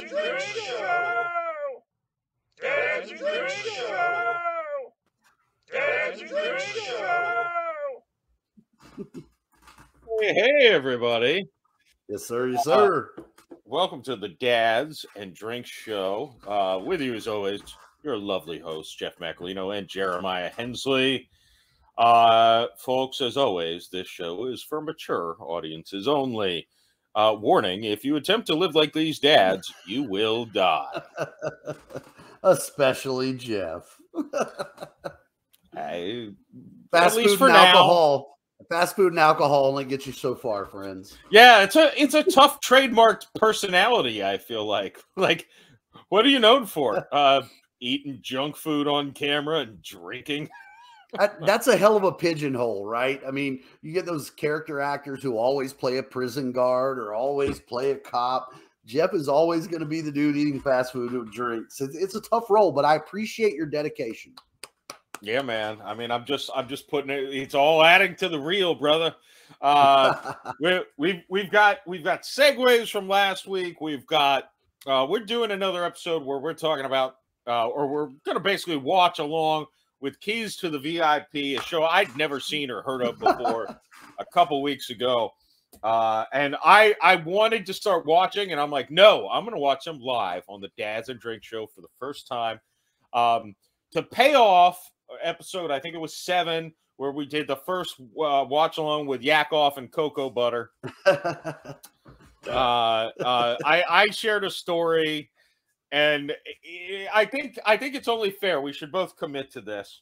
and Drink Show. Dads and Drink Show. Dads and Drink Show. Hey, everybody. Yes, sir. Yes, sir. Welcome to the Dads and Drink Show. With you, as always, your lovely hosts, Jeff Macolino and Jeremiah Hensley. Folks, as always, this show is for mature audiences only. Warning, if you attempt to live like these dads, you will die. Especially Jeff. Fast food and alcohol. Fast food and alcohol only gets you so far, friends. Yeah, it's a tough trademarked personality, I feel like. Like, what are you known for? Eating junk food on camera and drinking? That's a hell of a pigeonhole, right? I mean, you get those character actors who always play a prison guard or always play a cop. Jeff is always going to be the dude eating fast food and drinks. It's a tough role, but I appreciate your dedication. Yeah, man. I mean, I'm just putting it. It's all adding to the reel, brother. We've got segues from last week. We're doing another episode where we're talking about, or we're going to basically watch along with Keys to the VIP, a show I'd never seen or heard of before a couple weeks ago. And I wanted to start watching, and I'm like, no, I'm going to watch them live on the Dads and Drink Show for the first time. To pay off episode, I think it was 7, where we did the first watch along with Yak Off and Cocoa Butter. I shared a story, and I think it's only fair. We should both commit to this.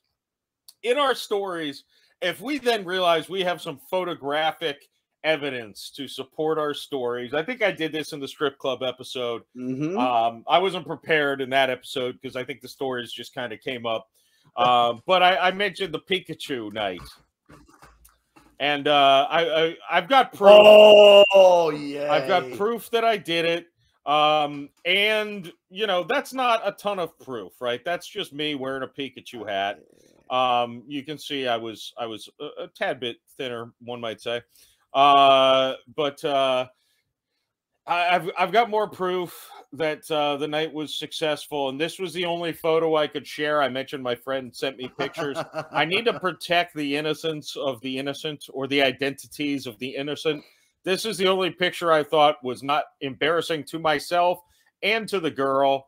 In our stories, if we then realize we have some photographic evidence to support our stories, I think I did this in the strip club episode. Mm-hmm. I wasn't prepared in that episode because I think the stories just kind of came up. But I mentioned the Pikachu night. And I've got proof. Oh, yeah. I've got proof that I did it. And you know, that's not a ton of proof, right? That's just me wearing a Pikachu hat. You can see I was a tad bit thinner, one might say. But I've got more proof that the night was successful, and this was the only photo I could share. I mentioned my friend sent me pictures. I need to protect the innocence of the innocent, or the identities of the innocent. This is the only picture I thought was not embarrassing to myself and to the girl.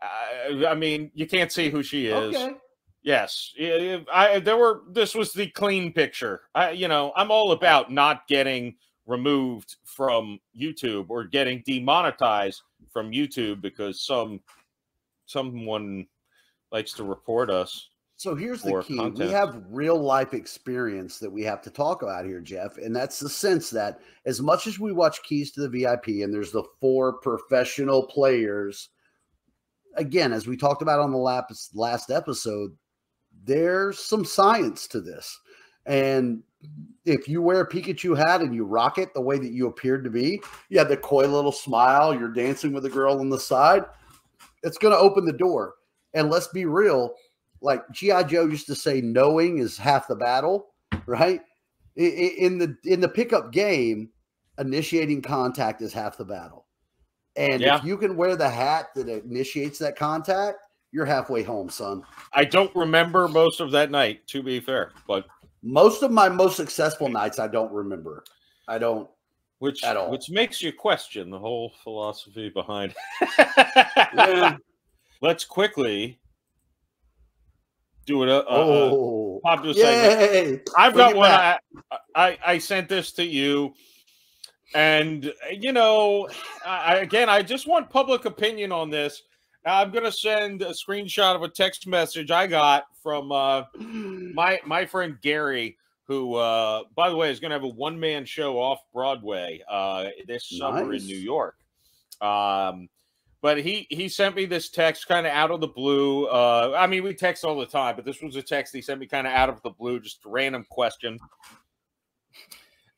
I mean, you can't see who she is. Okay. Yes, this was the clean picture. I'm all about not getting removed from YouTube or getting demonetized from YouTube because someone likes to report us. So here's the key. Content. We have real life experience that we have to talk about here, Jeff. And that's the sense that as much as we watch Keys to the VIP and there's the 4 professional players, again, as we talked about on the last episode, there's some science to this. And if you wear a Pikachu hat and you rock it the way that you appeared to be, you have the coy little smile, you're dancing with a girl on the side, it's going to open the door. And let's be real, like G.I. Joe used to say, knowing is half the battle, right? In the pickup game, initiating contact is half the battle. And if you can wear the hat that initiates that contact, you're halfway home, son. I don't remember most of that night, to be fair, but most of my most successful nights, I don't remember. I don't. Which makes you question the whole philosophy behind. Yeah. Let's quickly do it. Popular segment. I've got one. I sent this to you, and you know, I just want public opinion on this. I'm going to send a screenshot of a text message I got from my friend Gary, who, by the way, is going to have a one-man show off Broadway this summer in New York. But he sent me this text kind of out of the blue. I mean, we text all the time, but this was a text he sent me kind of out of the blue, just a random question.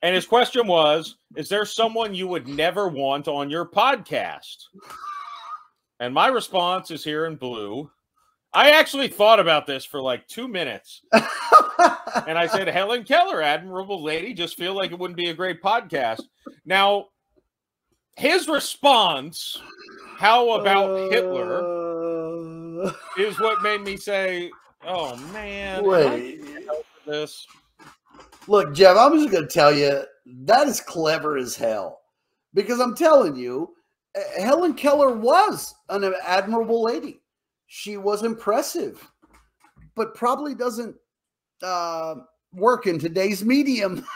And his question was, is there someone you would never want on your podcast? And my response is here in blue. I actually thought about this for like 2 minutes. And I said, Helen Keller, admirable lady, just feel like it wouldn't be a great podcast. Now, his response how about Hitler is what made me say, oh, man. Wait. This. Look, Jeff, I'm just going to tell you, that is clever as hell. Because I'm telling you, Helen Keller was an admirable lady. She was impressive, but probably doesn't work in today's medium.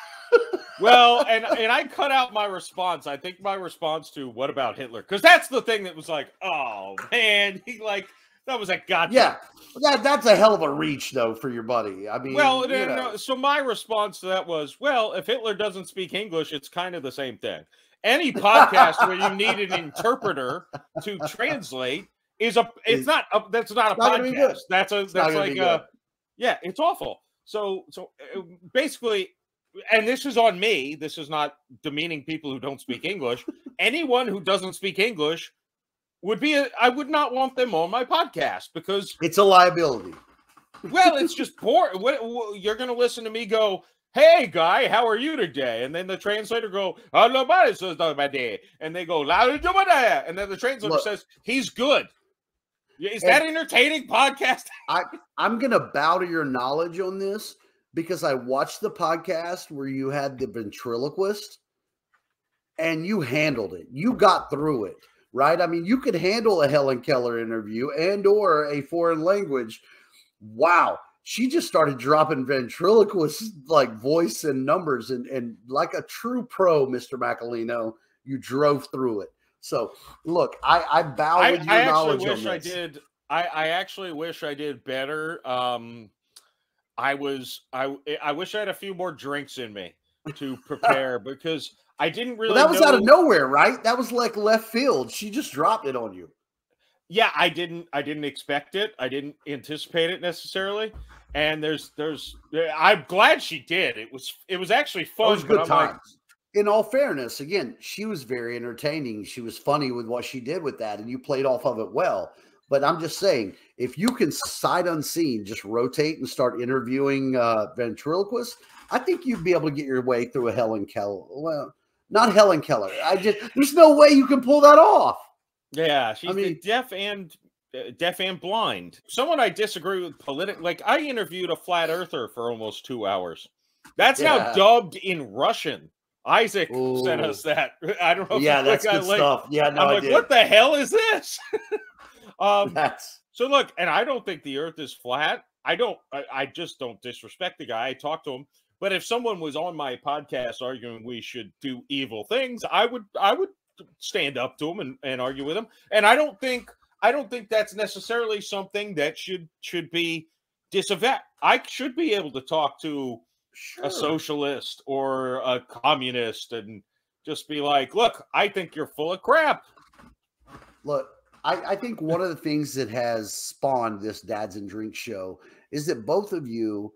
Well, and I cut out my response. I think my response to what about Hitler? Because that's the thing that was like, oh, man, that was a gotcha. Yeah, that's a hell of a reach, though, for your buddy. I mean, well, no, so my response to that was, well, if Hitler doesn't speak English, it's kind of the same thing. Any podcast where you need an interpreter to translate that's not a podcast. That's yeah, it's awful. So basically, and this is on me. This is not demeaning people who don't speak English. Anyone who doesn't speak English I would not want them on my podcast because it's a liability. Well, it's just boring. You're going to listen to me go, hey, guy, how are you today? And then the translator go, and they go, and then the translator says, he's good. Is that entertaining podcast? I'm going to bow to your knowledge on this because I watched the podcast where you had the ventriloquist and you handled it. You got through it, right? I mean, you could handle a Helen Keller interview and or a foreign language. Wow. She just started dropping ventriloquist like voice and numbers and like a true pro, Mr. Macolino, you drove through it. So look, I bow with your knowledge on this. I actually wish I did better. I wish I had a few more drinks in me to prepare because I didn't really. Well, that was out of nowhere, right? That was like left field. She just dropped it on you. Yeah, I didn't expect it. I didn't anticipate it necessarily. And I'm glad she did. It was actually fun. It was good times. In all fairness, again, she was very entertaining. She was funny with what she did with that, and you played off of it well. But I'm just saying, if you can sight unseen just rotate and start interviewing ventriloquists, I think you'd be able to get your way through a Helen Keller. Well, not Helen Keller. There's no way you can pull that off. Yeah, she's deaf and blind. Someone I disagree with politically. Like I interviewed a flat earther for almost 2 hours. That's now dubbed in Russian. Isaac sent us that. I don't know. Yeah, that's good stuff. Yeah, no, I'm like, what the hell is this? So look, and I don't think the earth is flat. I just don't disrespect the guy. I talked to him. But if someone was on my podcast arguing we should do evil things, I would stand up to him and argue with him. And I don't think that's necessarily something that should be disavowed. I should be able to talk to a socialist or a communist and just be like, look, I think you're full of crap. Look, I think one of the things that has spawned this Dads and Drinks show is that both you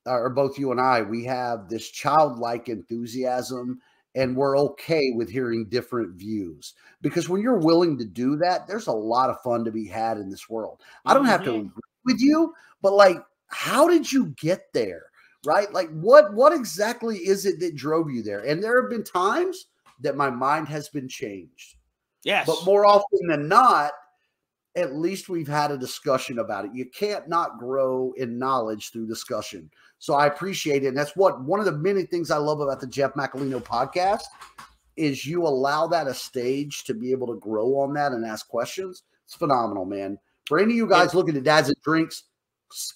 and I, we have this childlike enthusiasm and we're okay with hearing different views. Because when you're willing to do that, there's a lot of fun to be had in this world. I don't have to agree with you, but like, how did you get there? Right? Like what exactly is it that drove you there? And there have been times that my mind has been changed. Yes. But more often than not, at least we've had a discussion about it. You can't not grow in knowledge through discussion. So I appreciate it. And that's one of the many things I love about the Jeff Macolino podcast is you allow that a stage to be able to grow on that and ask questions. It's phenomenal, man. For any of you guys looking at Dads and Drinks,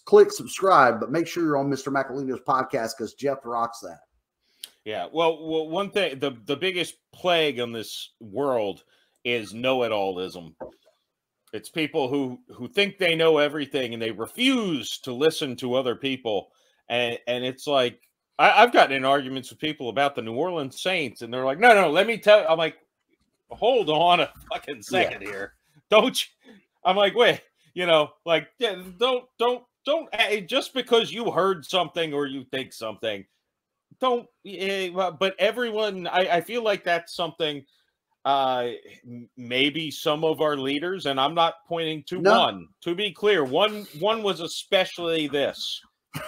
click subscribe, but make sure you're on Mr. Macolino's podcast because Jeff rocks that. Yeah. Well, one thing, the biggest plague on this world is know-it-allism. It's people who think they know everything and they refuse to listen to other people. And it's like, I've gotten in arguments with people about the New Orleans Saints and they're like, no, let me tell you. I'm like, hold on a fucking second here. Don't you? I'm like, wait, don't just because you heard something or you think something, but everyone, I feel like that's something, maybe some of our leaders, and I'm not pointing to one, to be clear, one was especially this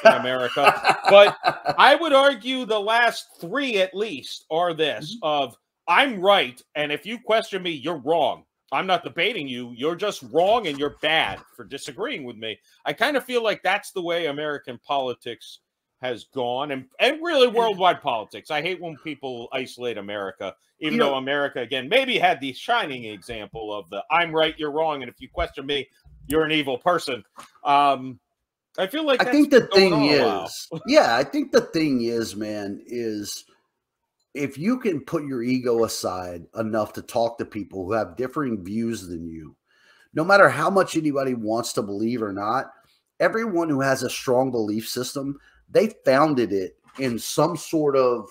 in America, but I would argue the last three at least are this of I'm right, and if you question me, you're wrong. I'm not debating you. You're just wrong and you're bad for disagreeing with me. I kind of feel like that's the way American politics has gone, and really worldwide politics. I hate when people isolate America, even though America, again, maybe had the shining example of the I'm right, you're wrong, and if you question me, you're an evil person. I feel like I think the thing is, I think the thing is, man, is if you can put your ego aside enough to talk to people who have differing views than you, no matter how much anybody wants to believe or not, everyone who has a strong belief system, they founded it in some sort of,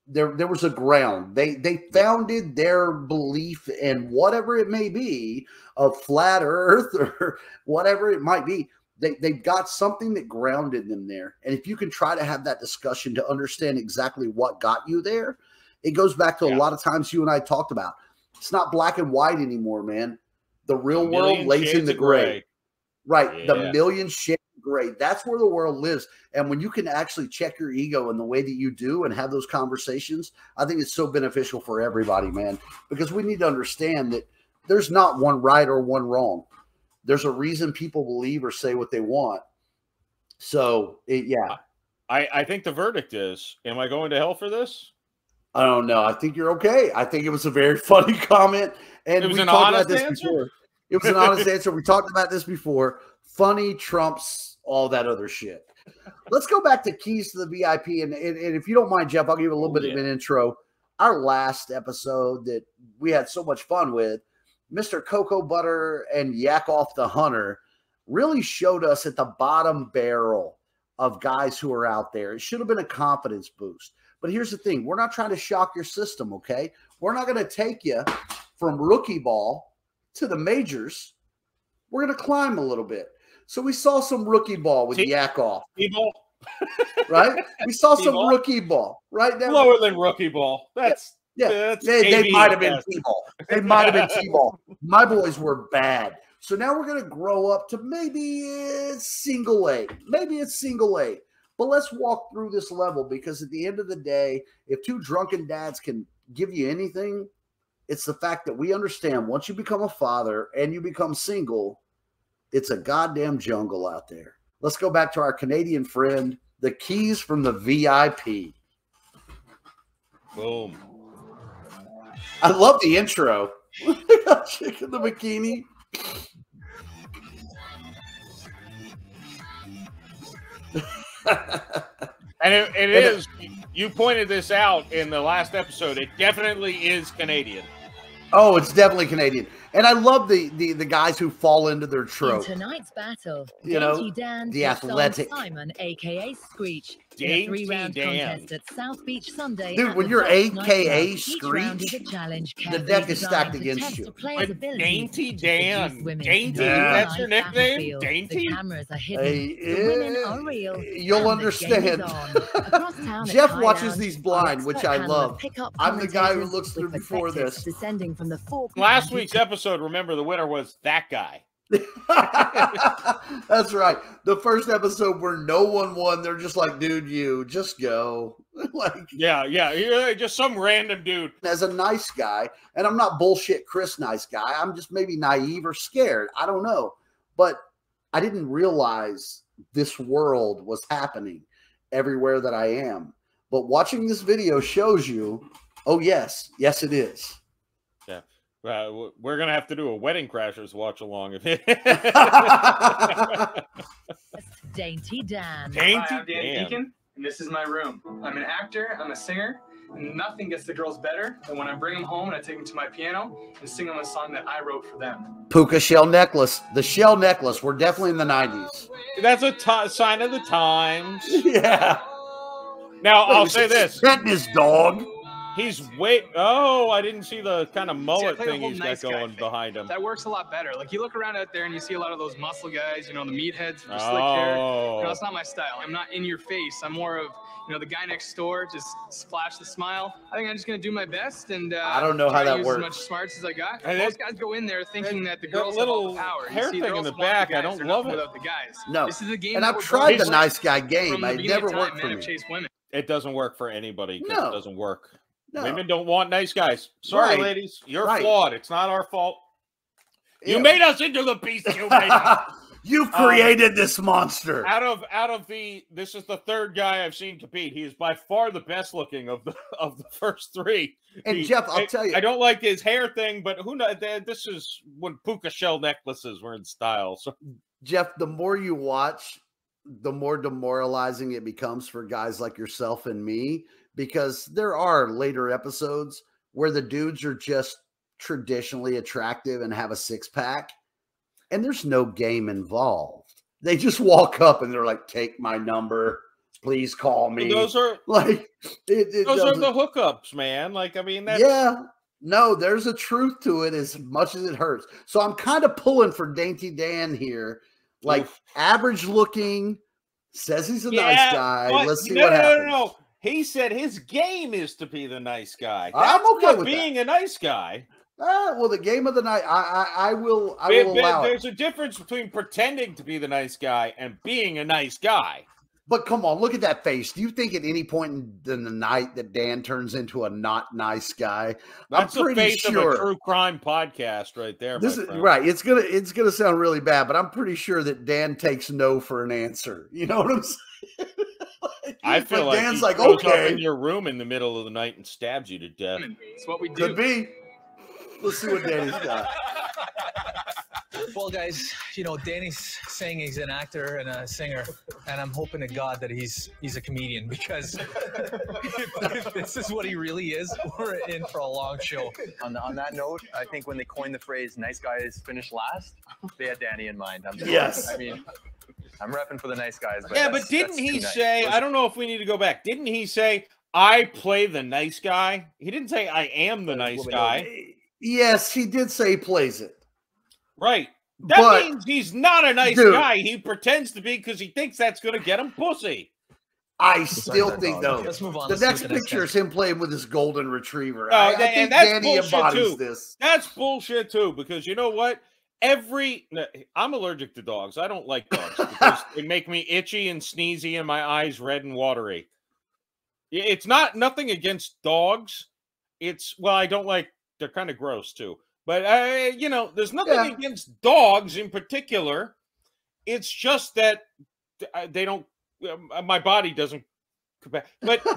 there was a ground. They founded their belief in whatever it may be, of flat earth or whatever it might be. They've got something that grounded them there. And if you can try to have that discussion to understand exactly what got you there, it goes back to a lot of times you and I talked about. It's not black and white anymore, man. The real world lays in the gray. Right. Yeah. The million shades of gray. That's where the world lives. And when you can actually check your ego in the way that you do and have those conversations, I think it's so beneficial for everybody, man, because we need to understand that there's not one right or one wrong. There's a reason people believe or say what they want. So, I think the verdict is, am I going to hell for this? I don't know. I think you're okay. I think it was a very funny comment. And we talked about this before. It was an honest answer. We talked about this before. Funny trumps all that other shit. Let's go back to keys to the VIP. And if you don't mind, Jeff, I'll give you a little bit of an intro. Our last episode that we had so much fun with, Mr. Cocoa Butter and Yak Off the Hunter, really showed us at the bottom barrel of guys who are out there. It should have been a confidence boost. But here's the thing. We're not trying to shock your system, okay? We're not going to take you from rookie ball to the majors. We're going to climb a little bit. So we saw some rookie ball with Yak Off. T-ball. Right? We saw some rookie ball. Right? Now, lower than rookie ball. That's... Yeah, they might have been T-ball. They might have been T-ball. My boys were bad. So now we're going to grow up to maybe it's single A. Maybe it's single A. But let's walk through this level, because at the end of the day, if two drunken dads can give you anything, it's the fact that we understand once you become a father and you become single, it's a goddamn jungle out there. Let's go back to our Canadian friend, the keys from the VIP. Boom. I love the intro. Chick in the bikini. And it is, you pointed this out in the last episode, it definitely is Canadian. Oh, it's definitely Canadian. And I love the guys who fall into their trope. In tonight's battle, you know, Dainty Dan the athletic Simon, aka Screech, Dainty in a 3-round Dan. contest at South Beach Sunday. Dude, when you're AKA Screech, the deck is stacked against you. But Dainty Dan, Dainty, that's your nickname? Dainty? The cameras are hidden. The women are real. You'll understand. Jeff watches these blind, which I love. I'm the guy who looks through before this. Descending from the last week's episode, remember, the winner was that guy. That's right. The first episode where no one won, they're just like, dude, you just go. Like, yeah, just some random dude. As a nice guy, and I'm not bullshit Chris nice guy, I'm just maybe naive or scared. I don't know. But I didn't realize this world was happening everywhere that I am. But watching this video shows you, oh, yes, it is. Yeah. We're going to have to do a Wedding Crashers watch along. Dainty Dan. Dainty Hi, I'm Dan Dan. Deacon, and this is my room. I'm an actor, I'm a singer, and nothing gets the girls better than when I bring them home and I take them to my piano and sing them a song that I wrote for them. Puka shell necklace. The shell necklace. We're definitely in the 90s. That's a sign of the times. Yeah. Now, I'll say this. Petting his dog. He's I didn't see the kind of mullet play the thing whole he's nice got guy going thing. behind him. That works a lot better. Like, you look around out there and you see a lot of those muscle guys, you know, the meatheads with slick hair. You know, it's not my style. I'm not in your face. I'm more of, you know, the guy next door, just splash the smile. I think I'm just going to do my best and I don't know how that works. As much smarts as I got. And most guys go in there thinking that the girls have all little the power. hair You see, thing in girls the want back, guys, I don't they're love nothing it. without the guys. No. This is the game And that I've we're tried the playing. nice guy From game. the It beginning never of time, worked for men have me. chased women. It doesn't work for anybody. No. It doesn't work. No. Women don't want nice guys. Sorry, Right. ladies. You're Right. flawed. It's not our fault. You made us into the beast you made us. You created this monster. Out of this is the third guy I've seen compete. He is by far the best looking of the first three. And Jeff, I'll tell you, I don't like his hair thing, but who knows? This is when puka shell necklaces were in style. So, Jeff, the more you watch, the more demoralizing it becomes for guys like yourself and me, because there are later episodes where the dudes are just traditionally attractive and have a six-pack, and there's no game involved. They just walk up and they're like, "Take my number, please call me." those are like those are the hookups, man. Like, I mean, that's, yeah, no, there's a truth to it as much as it hurts. So I'm kind of pulling for Dainty Dan here, like average looking, says he's a nice guy. Let's see what happens. No. He said his game is to be the nice guy. I'm okay with being a nice guy. Well, the game of the night, I will allow it. There's a difference between pretending to be the nice guy and being a nice guy. But come on, look at that face. Do you think at any point in the night that Dan turns into a not nice guy? That's I'm pretty the face sure. of a true crime podcast right there. This is right. It's gonna sound really bad, but I'm pretty sure that Dan takes no for an answer. You know what I'm saying? I feel like Dan's he like, goes okay, up in your room in the middle of the night and stabs you to death. It's what we do. Could be. Let's see what Danny's got. Well, guys, you know, Danny's saying he's an actor and a singer, and I'm hoping to God that he's a comedian, because if this is what he really is, we're in for a long show. On that note, I think when they coined the phrase "nice guys finish last," they had Danny in mind. Yes. I mean, I'm repping for the nice guys. But yeah, but didn't he say? I don't know if we need to go back. Didn't he say, "I play the nice guy"? He didn't say, "I am the nice guy." Yes, he did say he plays it. Right. That means he's not a nice guy. He pretends to be because he thinks that's going to get him pussy. I still think, though, let's move on. The next picture is him playing with his golden retriever. I think that's Danny embodies this. That's bullshit, too, because you know what? I'm allergic to dogs. I don't like dogs because they make me itchy and sneezy and my eyes red and watery. It's nothing against dogs. I don't like, they're kind of gross, too. But, you know, there's nothing against dogs in particular. It's just that they don't, my body doesn't. But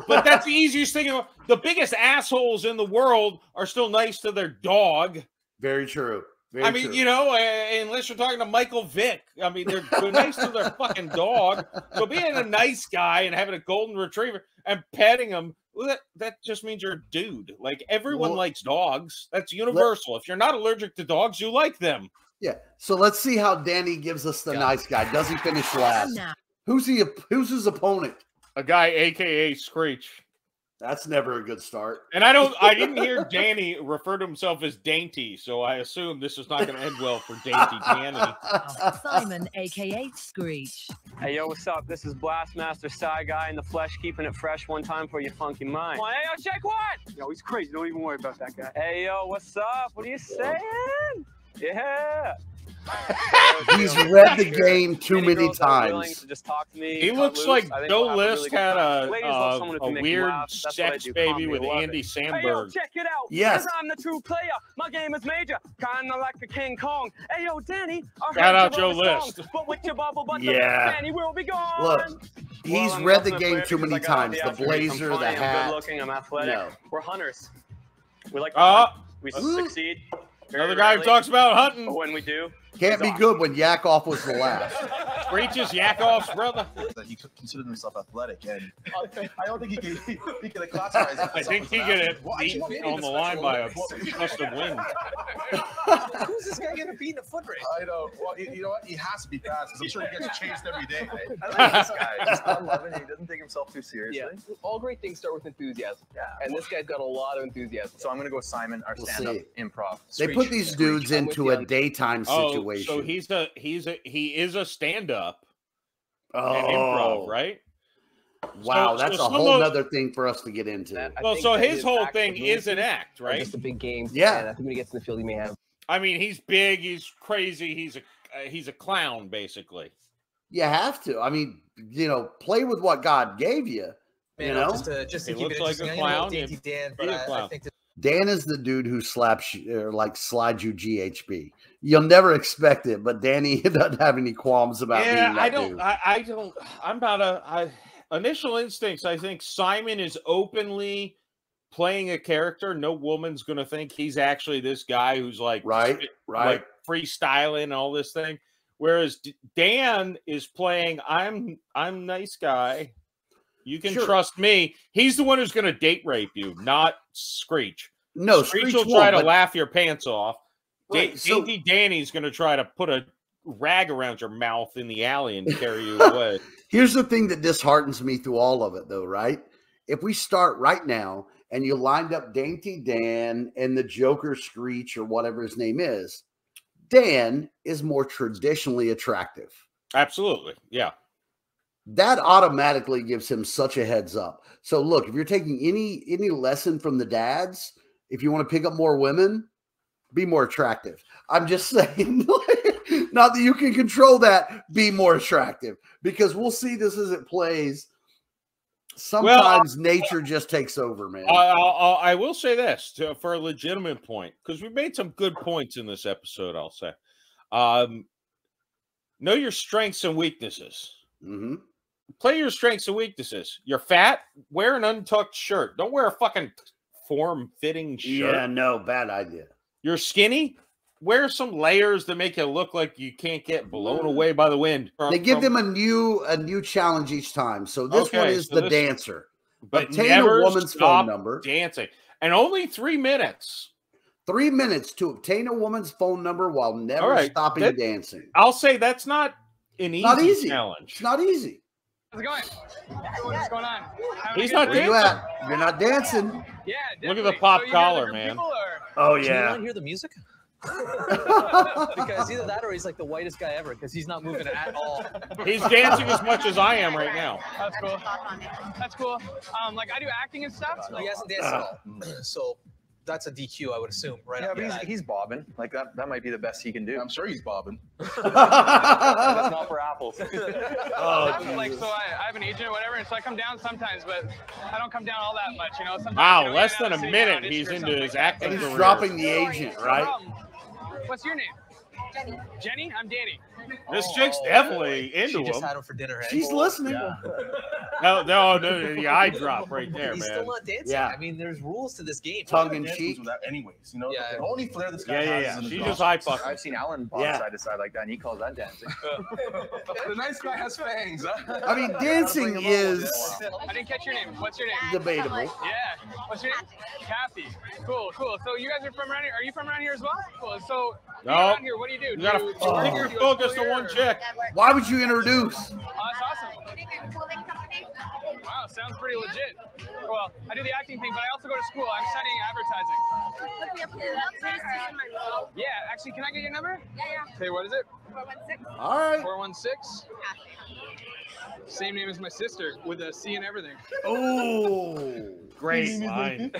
that's the easiest thing. The biggest assholes in the world are still nice to their dog. Very true. I mean, you know, unless you're talking to Michael Vick. I mean, they're nice to their fucking dog. So being a nice guy and having a golden retriever and petting him, well, that just means you're a dude. Like, everyone likes dogs. That's universal. If you're not allergic to dogs, you like them. Yeah. So let's see how Danny gives us the nice guy. Does he finish last? Who's his opponent? A guy, a.k.a. Screech. That's never a good start. And I didn't hear Danny refer to himself as Dainty, so I assume this is not going to end well for Dainty Danny. Simon, a.k.a. Screech. Hey, yo, what's up? This is Blastmaster Side Guy in the flesh, keeping it fresh one time for your funky mind. Come on, hey, yo, check what? Yo, he's crazy. Don't even worry about that guy. Hey, yo, what's up? What are you saying? Yeah. He's read the game too many times. To just talk to me, he looks like Joe List had a weird sex baby with Andy Samberg. Hey, yo, check it out. Yes. I'm the true player. My game is major. Kind of like a King Kong. Hey, yo, Danny. Shout out Joe List. But with your bubble butt, Danny will be gone. Look, he's read the game too many times. The blazer, the hat. I'm good looking. I'm athletic. No. We're hunters. We like we succeed. Another guy who talks about hunting. But when we do, can't be good when Yakov was the last. Screech's Yakov's brother. That he considered himself athletic, and I don't think he could classify himself. I think he could beat on the line by a gust of wind. Who's this guy getting beat in a foot race? I know. Well, you know what? He has to be fast because I'm sure he gets chased every day. I like this guy. He's fun-loving. He doesn't take himself too seriously. Yeah. All great things start with enthusiasm. Yeah. And this guy's got a lot of enthusiasm. So I'm going to go Simon, our stand-up improv. They put these dudes into a daytime situation. So he is a stand-up and improv, right? Wow, that's a whole nother thing for us to get into. Well, so his whole thing is an act, right? Just a big game. Yeah. And I think when he gets in the field, he may have. I mean, he's big, he's crazy, he's a clown, basically. You have to. I mean, you know, play with what God gave you. You know, just to he keep looks it like interesting. a clown. Dainty Dan, but I think Dan is the dude who slaps you, or like slides you GHB. You'll never expect it, but Danny doesn't have any qualms about being that dude. I don't. I'm not a. Initial instincts. I think Simon is openly playing a character. No woman's going to think he's actually this guy who's like right, like freestyling and all this thing. Whereas Dan is playing, I'm nice guy. You can trust me. He's the one who's going to date rape you, not Screech. No, Screech will try to laugh your pants off. Dainty Danny's going to try to put a rag around your mouth in the alley and carry you away. Here's the thing that disheartens me through all of it, though, right? If we start right now and you lined up Dainty Dan and the Joker Screech or whatever his name is, Dan is more traditionally attractive. Absolutely. Yeah. That automatically gives him such a heads up. So look, if you're taking any lesson from the dads, if you want to pick up more women, be more attractive. I'm just saying, not that you can control that, be more attractive, because we'll see this as it plays. Sometimes nature just takes over, man. I will say this for a legitimate point, because we made some good points in this episode, I'll say. Know your strengths and weaknesses. Mm-hmm. Play your strengths and weaknesses. You're fat, wear an untucked shirt. Don't wear a fucking form-fitting shirt. Yeah, no, bad idea. You're skinny, wear some layers that make you look like you can't get blown away by the wind. They give them a new challenge each time. So this one is the dancer. But obtain a woman's phone number. Dancing. And only 3 minutes. 3 minutes to obtain a woman's phone number while never stopping dancing. I'll say that's not an easy challenge. It's not easy. How's it going? What's going on? He's not dancing. You're not dancing. Yeah, definitely. Look at the pop collar, man. Oh, Do you yeah. want to hear the music? Because either that or he's like the whitest guy ever because he's not moving at all. He's dancing as much as I am right now. That's cool. That's cool. Like I do acting and stuff. He hasn't danced at all. So that's a DQ, I would assume, right? Yeah, but he's bobbing. Like that might be the best he can do. I'm sure he's bobbing. That's not for apples. Like, so I have an agent or whatever, and so I come down sometimes, but I don't come down all that much, you know. Sometimes, wow, less than a minute he's into his acting career. He's dropping the agent, right? What's your name? Jenny. Jenny? I'm Danny. This chick's definitely into him. She just had him for dinner. She's listening. Yeah. No, the eye drop right there, He's man. still not dancing. Yeah. I mean, there's rules to this game. Tongue in cheek. Anyways, you know, Yeah. the only flair this guy has is in his She's mouth. just eye fucking. I've seen Alan bob side to side like that, and he calls that dancing. The nice guy has fangs. I mean, dancing is I didn't catch your name. What's your name? debatable. Yeah. What's your name? Kathy. Cool. So you guys are from around here? Are you from around here as well? Cool. So No. around here, what do you do? You gotta keep your focus on one chick. Why would you introduce? Oh, that's awesome. Wow, sounds pretty legit. Well, I do the acting thing, but I also go to school. I'm studying advertising. Yeah, actually, can I get your number? Yeah. Okay, what is it? 416. All right. 416. Same name as my sister with a C and everything. Oh, Great line.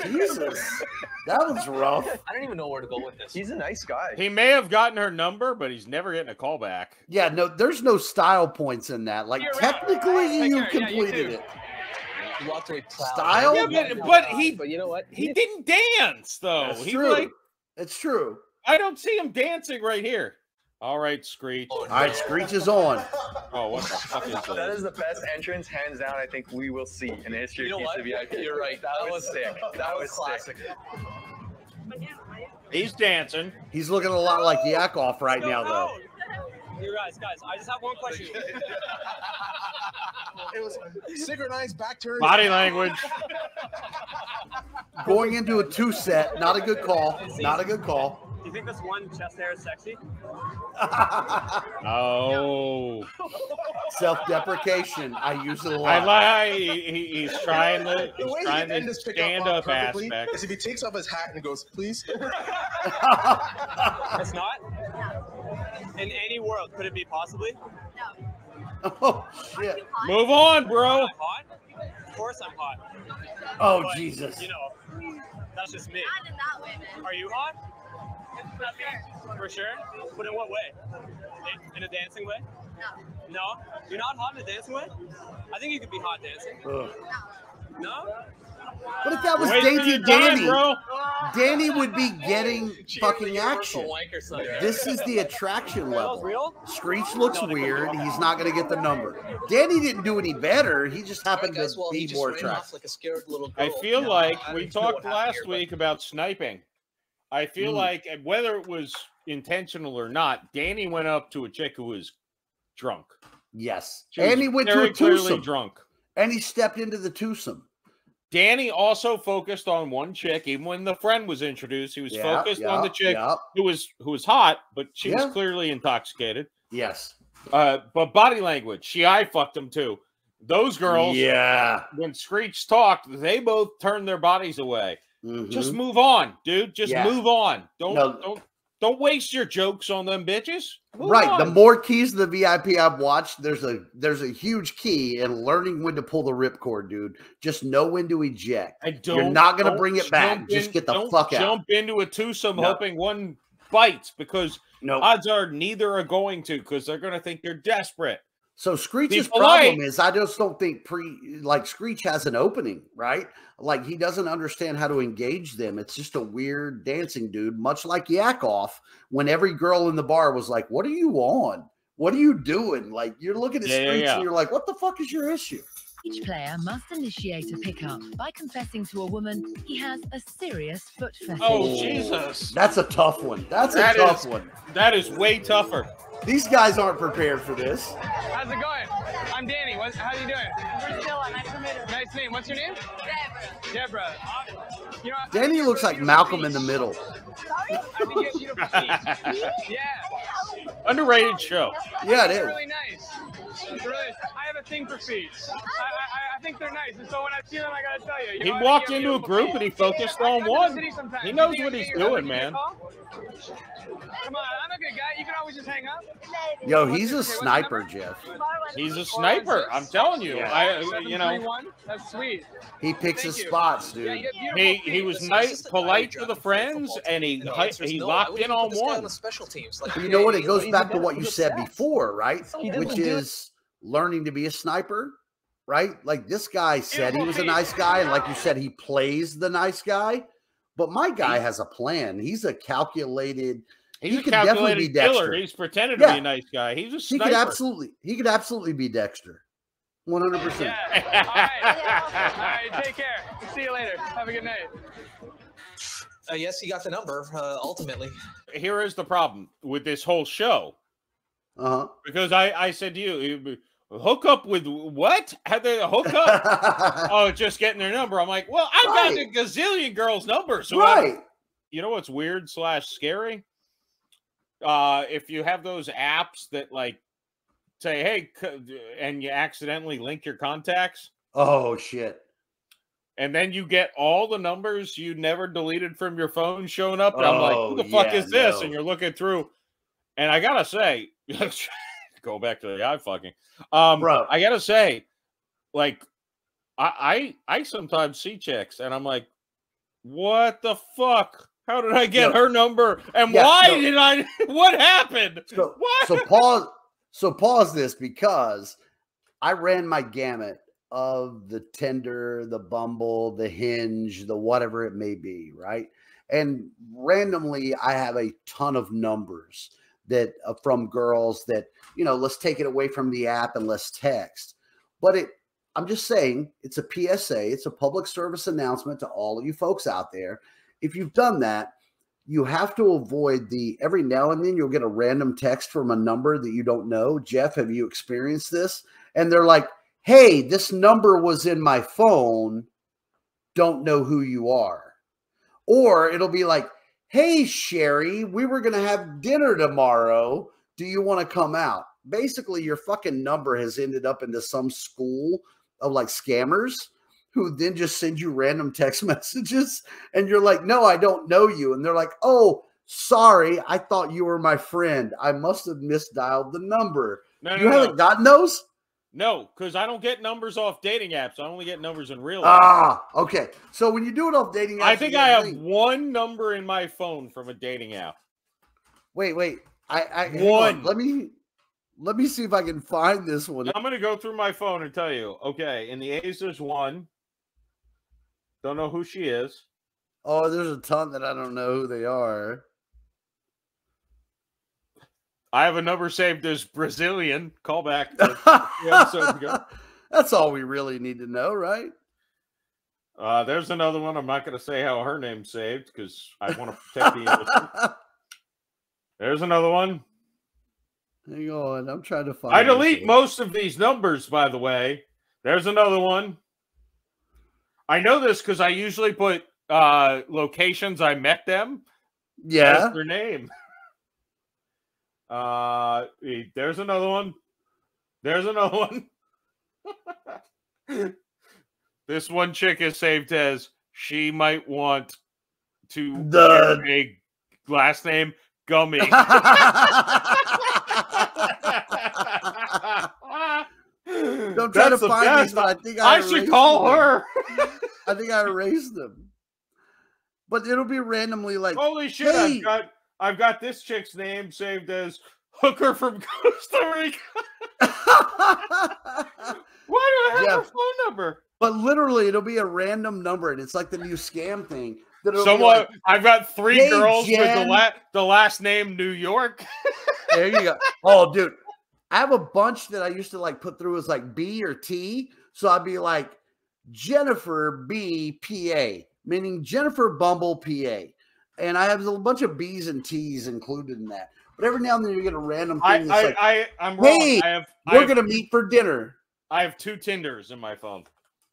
Jesus, that was rough. I don't even know where to go with this. He's a nice guy. He may have gotten her number, but he's never getting a call back. Yeah, no, there's no style points in that. Like, technically, you completed it. You walked away proud. Style? Yeah, but you know what? He didn't dance though. That's He true. like, It's true. I don't see him dancing right here. All right, Screech. All right, Screech is on. Oh, what the fuck is That that? is the best entrance, hands down, I think we will see in the history You know of what? Keys to VIP. You're right. That was sick. That was classic. He's dancing. He's looking a lot like Yakov right now, though. You guys, I just have one question. It was synchronized back turn. Body language. Going into a 2-set, not a good call. Not a good call. Do you think this one chest hair is sexy? Oh. Self-deprecation. I use it a I lot. like he's trying to The way he trying can end to this pickup stand off up perfectly aspect. is if he takes off his hat and goes, please. It's not? In any world, could it be possibly? Oh, shit. Move on, bro. I'm hot? Of course I'm hot. Oh, But, Jesus. You know, that's just me. Not in that way, man. Are you hot? For sure? But in what way? In a dancing way? No. No? You're not hot in a dancing way? I think you could be hot dancing. Ugh. No? What if that was Wait till Dainty you're done, Danny? bro. Danny would be getting fucking action. This is the attraction level. Screech looks weird. He's not going to get the number. Danny didn't do any better. He just happened to be more attractive. I feel like we talked last week about sniping. I feel like whether it was intentional or not, Danny went up to a chick who was drunk. Yes. She was And he went to very a clearly twosome. drunk. And he stepped into the twosome. Danny also focused on one chick. Even when the friend was introduced, he was focused on the chick who was hot, but she was clearly intoxicated. Yes. But body language, she eye fucked him too. Those girls, when Screech talked, they both turned their bodies away. Just move on, dude. Just move on. Don't waste your jokes on them bitches. Move on. The more keys to the VIP I've watched, there's a huge key in learning when to pull the ripcord, dude. Just know when to eject. You're not going to bring it back. Just get the fuck out. Jump into a twosome hoping one bites, because odds are neither are going to, because they're going to think you're desperate. So Screech's problem is I just don't think Screech has an opening, right? Like he doesn't understand how to engage them. It's just a weird dancing dude, much like Yakov, when every girl in the bar was like, "What are you on? What are you doing?" Like you're looking at Screech and you're like, "What the fuck is your issue?" Each player must initiate a pickup by confessing to a woman he has a serious foot fetish. Oh, Jesus. That's a tough one. That's a tough one. That is way tougher. These guys aren't prepared for this. How's it going? I'm Danny. How you doing? Priscilla. Nice to meet you. Nice name. What's your name? Deborah. You know, Danny looks like Malcolm in the Middle. I think you have beautiful feet. Yeah. Underrated show. Yeah, it is. Really nice. Really, I have a thing for feet. I think they're nice, and so when I see them, I gotta tell you. He walked into a group and he focused on one. He knows what he's doing, man. Come on, I'm a good guy. You can always just hang up. Yo, he's a sniper, Jeff. He's a sniper. I'm telling you. That's sweet. He picks his spots, dude. He was nice, polite to the friends, and he locked in on one. You know what? It goes back to what you said before, right? Which is learning to be a sniper, right? Like this guy said he was a nice guy, and like you said, he plays the nice guy. But my guy has a plan. He's a calculated. He could definitely be Dexter. Killer. He's pretending to be a nice guy. He's a sniper. He could absolutely be Dexter. 100%. Yeah. All right, take care. See you later. Have a good night. Yes, he got the number, ultimately. Here is the problem with this whole show. Because I said to you, hook up with what? How they hook up? Oh, just getting their number. I'm like, well, I've got a gazillion girls' numbers. So you know what's weird / scary? If you have those apps that like say, hey, and you accidentally link your contacts. Oh, shit. And then you get all the numbers you never deleted from your phone showing up. And I'm like, who the fuck is this? And you're looking through. And I got to say, go back to the guy fucking. Bro. I got to say, like, I sometimes see chicks and I'm like, what the fuck? How did I get her number? And why did I? What happened? So pause this, because I ran my gamut of the Tinder, the Bumble, the Hinge, the whatever it may be, right? And randomly, I have a ton of numbers that from girls that, you know, let's take it away from the app and let's text. But I'm just saying, it's a PSA, it's a public service announcement to all of you folks out there. If you've done that, you have to avoid every now and then you'll get a random text from a number that you don't know. Jeff, have you experienced this? And they're like, hey, this number was in my phone. Don't know who you are. Or it'll be like, hey, Sherry, we were going to have dinner tomorrow. Do you want to come out? Basically, your fucking number has ended up into some school of like scammers who then just send you random text messages. And you're like, no, I don't know you. And they're like, oh, sorry. I thought you were my friend. I must have misdialed the number. You haven't gotten those? No, because I don't get numbers off dating apps. I only get numbers in real life. Ah, okay. So when you do it off dating apps, I think I have one number in my phone from a dating app. Wait. One. Let me see if I can find this one. I'm going to go through my phone and tell you. Okay, in the A's, there's one. Don't know who she is. Oh, there's a ton that I don't know who they are. I have a number saved as Brazilian. Call back to the episode ago. That's all we really need to know, right? There's another one. I'm not going to say how her name's saved because I want to protect the innocent. There's another one. Hang on. I'm trying to find. I delete most of these numbers, by the way. There's another one. I know this because I usually put locations I met them. Yeah. As their name. There's another one. There's another one. This one chick is saved as she might want to wear a last name Gummy. Don't try to find these, but I think I should call her. I think I erased them. But it'll be randomly like, holy shit, hey. I've got this chick's name saved as Hooker from Costa Rica. Why do I have her phone number? But literally, it'll be a random number, and it's like the new scam thing. Someone, like, I've got 3 hey, girls Jen. with the last name New York. There you go. Oh, dude, I have a bunch that I used to like put through as like B or T. So I'd be like Jennifer B PA, meaning Jennifer Bumble PA. And I have a bunch of B's and T's included in that. But every now and then you get a random thing that's I'm wrong. Hey, we're going to meet for dinner. I have 2 Tinders in my phone.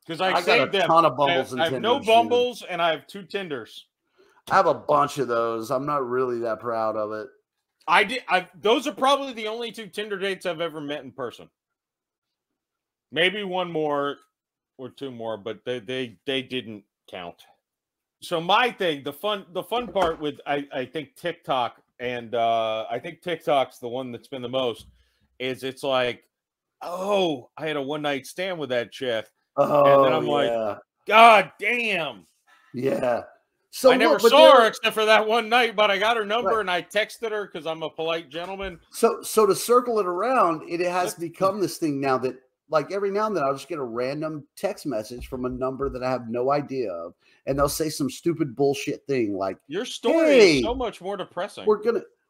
Because I got saved a ton of Bumbles and I have Tinders, no Bumbles, and I have 2 Tinders. I have a bunch of those. I'm not really that proud of it. Those are probably the only 2 Tinder dates I've ever met in person. Maybe 1 more or 2 more, but they didn't count. So my thing, the fun part with I think TikTok, and I think TikTok's the one that's been the most, is it's like, oh, I had a one-night stand with that chick. Oh, and then I'm like, God damn. Yeah. So I never saw her except for that one night, but I got her number and I texted her because I'm a polite gentleman. So to circle it around, it has become this thing now that, like, every now and then I'll just get a random text message from a number that I have no idea of, and they'll say some stupid bullshit thing like, your story is so much more depressing.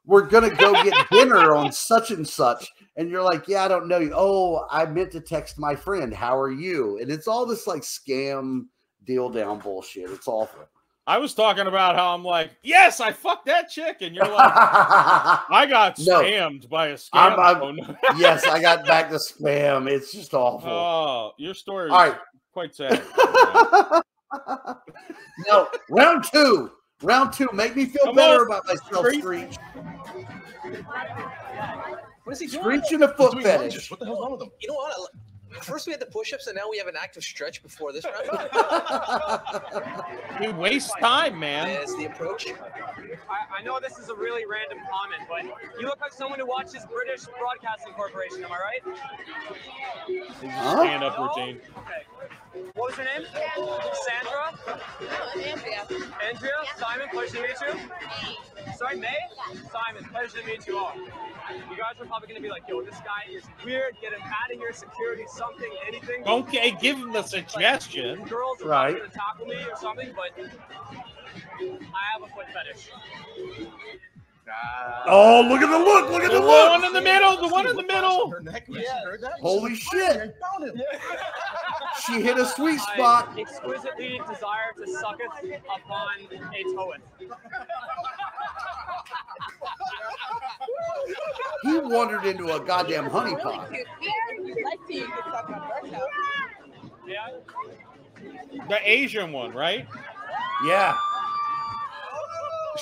We're gonna go get dinner on such and such, and you're like, yeah, I don't know you. Oh, I meant to text my friend. How are you? And it's all this like scam deal down bullshit. It's awful. I was talking about how I'm like, yes, I fucked that chick, and you're like, I got scammed by a scam. Yes, I got back to spam. It's just awful. Oh, your story all is right. Quite sad. No, round two. Round 2. Make me feel better about myself, Screech. What is he doing? Screech and a foot fetish. What the hell's wrong with him? You know what? First we had the push-ups, and now we have an active stretch before this round. You waste time, man. That's the approach. I know this is a really random comment, but you look like someone who watches British Broadcasting Corporation, am I right? Stand-up routine. Okay. What was your name? Sandra? No, Andrea. Andrea? Simon, pleasure to meet you. Sorry, May? Simon, pleasure to meet you all. You guys are probably going to be like, yo, this guy is weird. Get him out of here, security, something, anything. Okay, give him the suggestion. Like, girls are right. going to tackle me or something, but I have a foot fetish. Oh, look at the look! Look at the The look! one in the middle! The one in the middle! Holy shit! She hit a sweet spot. I exquisitely desire to sucketh upon a toeth. He wandered into a goddamn honeypot. Yeah. The Asian one, right? Yeah.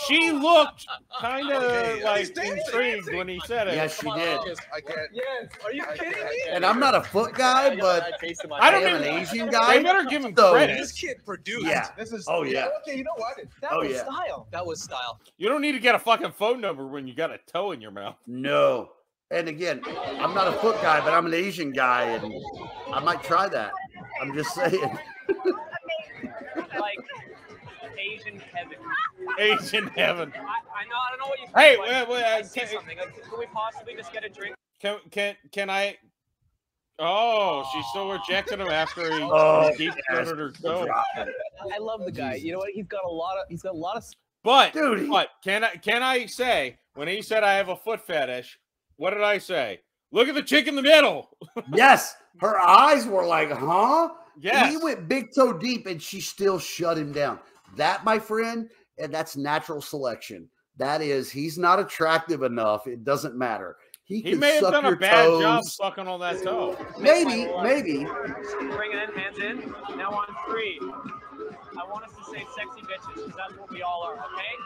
She looked kind of like intrigued when he said it. Yes, she did. I can't. Yes. Are you kidding me? And I'm not a foot guy, but I don't am even an Asian guy. They better give him So- credit. This kid produced. Yeah. This is. Oh, yeah. Okay, you know what? That Oh, was yeah. style. That was style. You don't need to get a fucking phone number when you got a toe in your mouth. No. And again, I'm not a foot guy, but I'm an Asian guy, and I might try that. I'm just saying. Like Asian heaven. Asian heaven. I don't know what you think. Hey, but wait, I see something. Like, can we possibly just get a drink? Can I? Oh, she's still rejecting him after he deep throated her toe. I love the guy. You know what? He's got a lot of. But dude, can I say when he said I have a foot fetish? What did I say? Look at the chick in the middle. Yes, her eyes were like, huh? Yes. He went big toe deep, and she still shut him down. That, my friend, and that's natural selection. That is, he's not attractive enough. It doesn't matter. He may have suck done your a bad toes. job sucking on that toe. Maybe. Bring it in, hands in. Now on 3. I want us to say sexy bitches because that's what we all are, okay?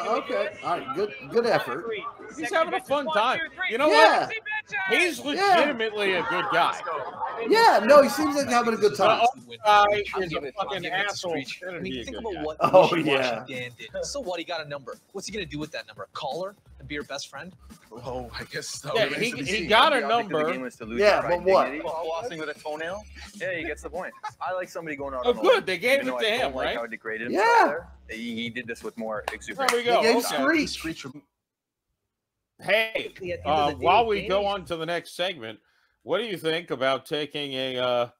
Okay. All right. Good effort. He's having a fun time. You know Yeah. what? He's legitimately a good guy. Yeah. No, he seems like having a good time. Guy is a fucking asshole. I mean, think about what yeah. Dan did. So what? He got a number. What's he gonna do with that number? Call her and be her best friend? Oh, I guess so. Yeah, he got a number. Yeah, but what? Flossing with a toenail? Yeah, he gets the point. I like somebody going out. Oh, good. They gave it to him, like right? how degraded Yeah. He did this with more exuberance. There we go. He gave Okay. Screech. Hey, while we go on to the next segment, what do you think about taking a?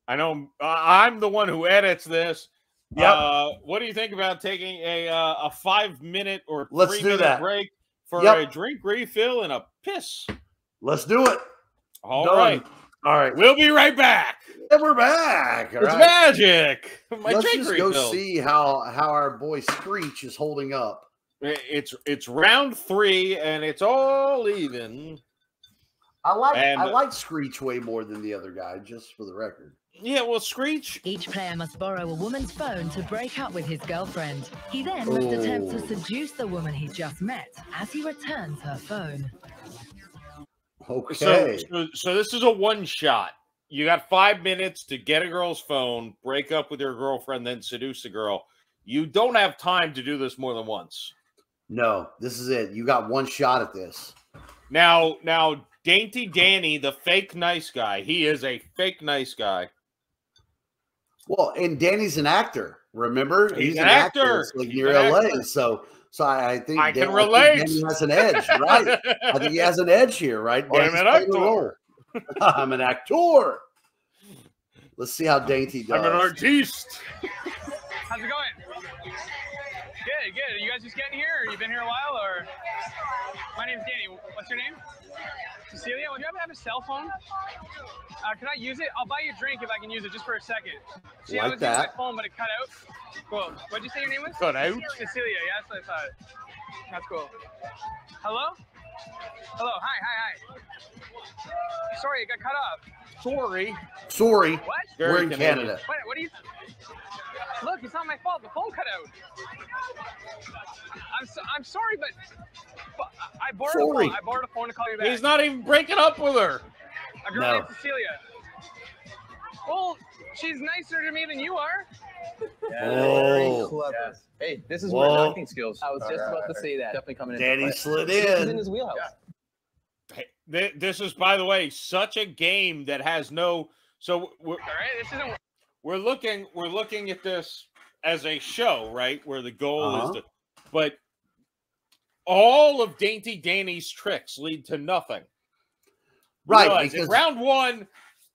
I know I'm the one who edits this. Yep. What do you think about taking a 5-minute or Let's do 3-minute that. break for a drink refill and a piss? Let's do it. All Done. All right. We'll be right back. And we're back. All It's right. magic. My Let's drink just go refill. see how our boy Screech is holding up. It's round 3 and it's all even. I like Screech way more than the other guy, just for the record. Yeah, well, Screech. Each player must borrow a woman's phone to break up with his girlfriend. He then must attempt to seduce the woman he just met as he returns her phone. Okay. So this is a one-shot. You got 5 minutes to get a girl's phone, break up with your girlfriend, then seduce a girl. You don't have time to do this more than once. No, this is it. You got one shot at this. Now, Dainty Danny, the fake nice guy. He is a fake nice guy. Well, and Danny's an actor. Remember, He's an actor. It's like He's near an LA. actor. So I think I can relate. Danny has an edge, right? I think he has an edge here, right? I'm an actor. I'm an actor. Let's see how Dainty does. I'm an artiste. How's it going? Good. Are you guys just getting here, or you been here a while, or? My name's Danny. What's your name? Cecilia. Would you ever have a cell phone? Can I use it? I'll buy you a drink if I can use it just for a second. See, I was using my phone, but it cut out. Cool. What'd you say your name was? Cut out? Cecilia. Yeah, that's what I thought. That's cool. Hello? Hello. Hi. Sorry, it got cut off. Sorry. What? We're in Canada. What do you? Look, it's not my fault. The phone cut out. I'm sorry, but I borrowed a phone. I borrowed a phone to call you back. He's not even breaking up with her. A girl named Cecilia. Well, she's nicer to me than you are. Very clever. Yes. Hey, this is where acting skills. I was just about to say that. Definitely coming in. Danny slid He's in in. his wheelhouse. Hey, this is, by the way, such a game that has no. So we're looking at this as a show, right? Where the goal is to, but all of Dainty Danny's tricks lead to nothing. Right. Because round 1,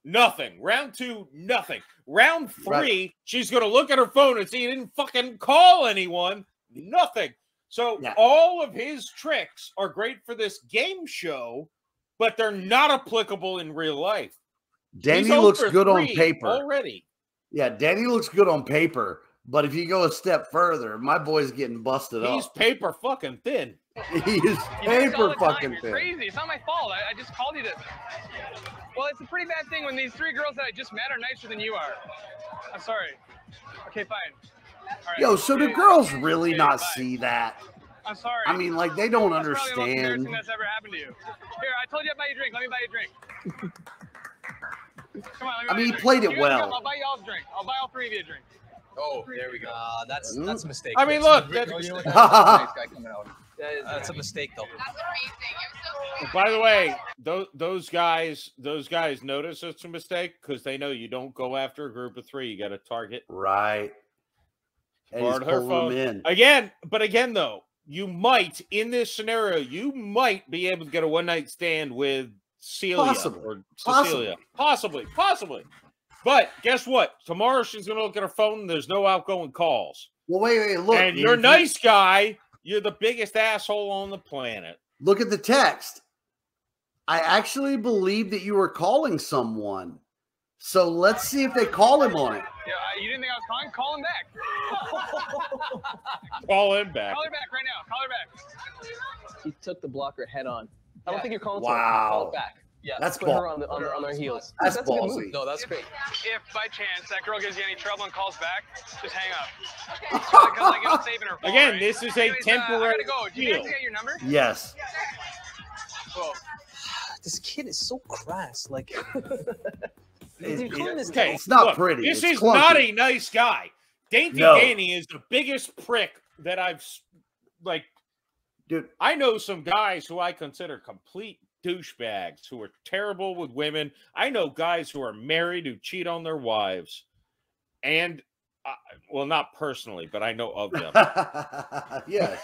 nothing. Round 2, nothing. Round 3, she's going to look at her phone and see he didn't fucking call anyone. Nothing. So all of his tricks are great for this game show, but they're not applicable in real life. Danny looks good on paper already. Yeah, Danny looks good on paper, but if you go a step further, my boy's getting busted up. He's paper fucking thin. He is paper fucking You're thin. crazy. It's not my fault. I just called you to. Well, it's a pretty bad thing when these 3 girls that I just met are nicer than you are. I'm sorry. Okay, fine. All right. Yo, so do girls really not see that? I'm sorry. I mean, like, they don't That's probably the most understand. embarrassing that's ever happened to you. Here, I told you I'd buy you a drink. Let me buy you a drink. Come on, let me buy I mean, you he a played drink. it You guys well. come, I'll buy you all a drink. I'll buy all 3 of you a drink. Oh, there we go. That's a mistake. I mean, look. Nice guy coming out. That's a mistake, though. That's amazing. By the way, those guys notice it's a mistake because they know you don't go after a group of 3. You got to target. Right. And he's Borrowed her pulling phone. them in. Again, though, you might, in this scenario, you might be able to get a one-night stand with Celia or Cecilia. Possibly. But guess what? Tomorrow she's going to look at her phone and there's no outgoing calls. Well, wait, look. And you're a nice guy. You're the biggest asshole on the planet. Look at the text. I actually believe that you were calling someone. So let's see if they call him on it. Yeah, you didn't think I was calling? Call him back. Call him back. Call her back right now. Call her back. He took the blocker head on. I don't think you're calling wow. her. Call it back. Yeah, that's put her on their heels. That's a good ballsy. move. No, that's great. If by chance that girl gives you any trouble and calls back, just hang up. Because like, I'm saving her phone, again, right? this is a temporary. I gotta go. Do you guys get your number? Yes. Cool. This kid is so crass. Like, it's not pretty. This it's is clunky. not a nice guy. Danny is the biggest prick that I've dude. I know some guys who I consider complete douchebags who are terrible with women. I know guys who are married who cheat on their wives, and well, not personally, but I know of them. yes.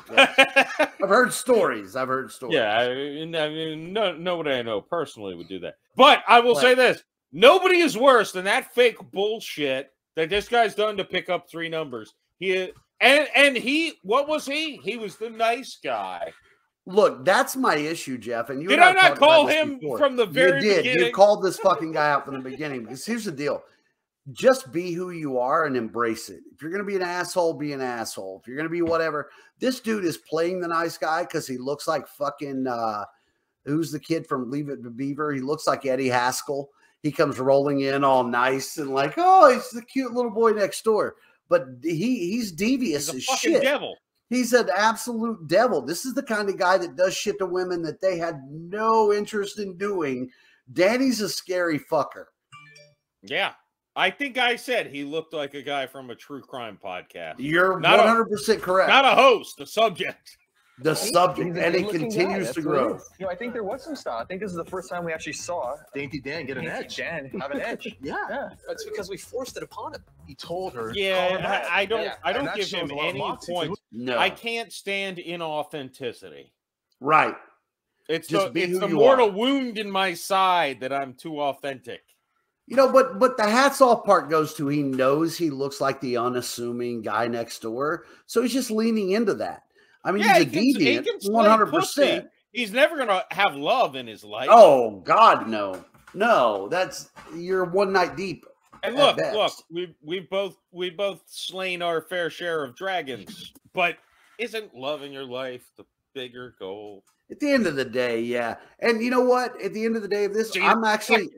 I've heard stories. Yeah, I mean, nobody I know personally would do that. But I will say this: nobody is worse than that fake bullshit that this guy's done to pick up 3 numbers. What was he? He was the nice guy. Look, that's my issue, Jeff. And you did I not call him from the very beginning? You called this fucking guy out from the beginning. Because here's the deal. Just be who you are and embrace it. If you're going to be an asshole, be an asshole. If you're going to be whatever. This dude is playing the nice guy because he looks like fucking, who's the kid from Leave It to Beaver? He looks like Eddie Haskell. He comes rolling in all nice and like, oh, he's the cute little boy next door. But he's devious as shit. Devil. He's an absolute devil. This is the kind of guy that does shit to women that they had no interest in doing. Danny's a scary fucker. Yeah. I think I said he looked like a guy from a true crime podcast. You're 100% correct. Not a host, the subject. The subject, and it continues to grow. You know, I think there was some style. I think this is the first time we actually saw Dainty Dan get an edge. Dan have an edge. Yeah. That's because we forced it upon him. He told her. Yeah, I don't give him any points. No. I can't stand inauthenticity. Right. It's the mortal wound in my side that I'm too authentic. You know, but the hats off part goes to he knows he looks like the unassuming guy next door, so he's just leaning into that. I mean, he's a deviant, 100%. He's never going to have love in his life. Oh God, no. You're one night deep. And look, we've both slain our fair share of dragons, but isn't love in your life the bigger goal? At the end of the day, yeah. And you know what? At the end of the day of this, I'm actually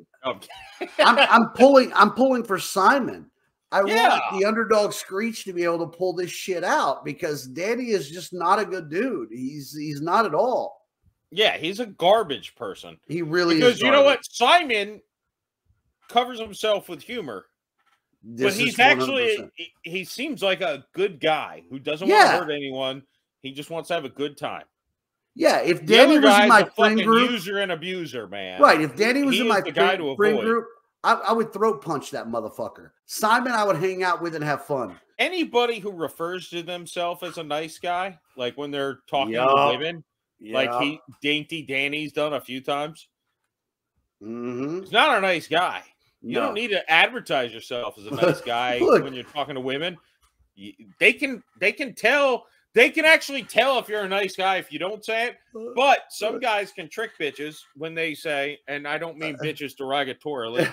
I'm pulling for Simon. I want the underdog Screech to be able to pull this shit out because Danny is just not a good dude. He's not at all. Yeah, he's a garbage person. He really is. Because you know what? Simon covers himself with humor. But he's actually, he seems like a good guy who doesn't want to hurt anyone. He just wants to have a good time. Yeah, if Danny was in my friend group, user and abuser, man. Right, if Danny was in my friend group, I would throat punch that motherfucker. Simon, I would hang out with and have fun. Anybody who refers to themselves as a nice guy, like when they're talking to women, like Dainty Danny's done a few times, he's not a nice guy. You don't need to advertise yourself as a nice guy when you're talking to women. They can tell. They can actually tell if you're a nice guy if you don't say it. But some guys can trick bitches when they say, and I don't mean bitches derogatorily.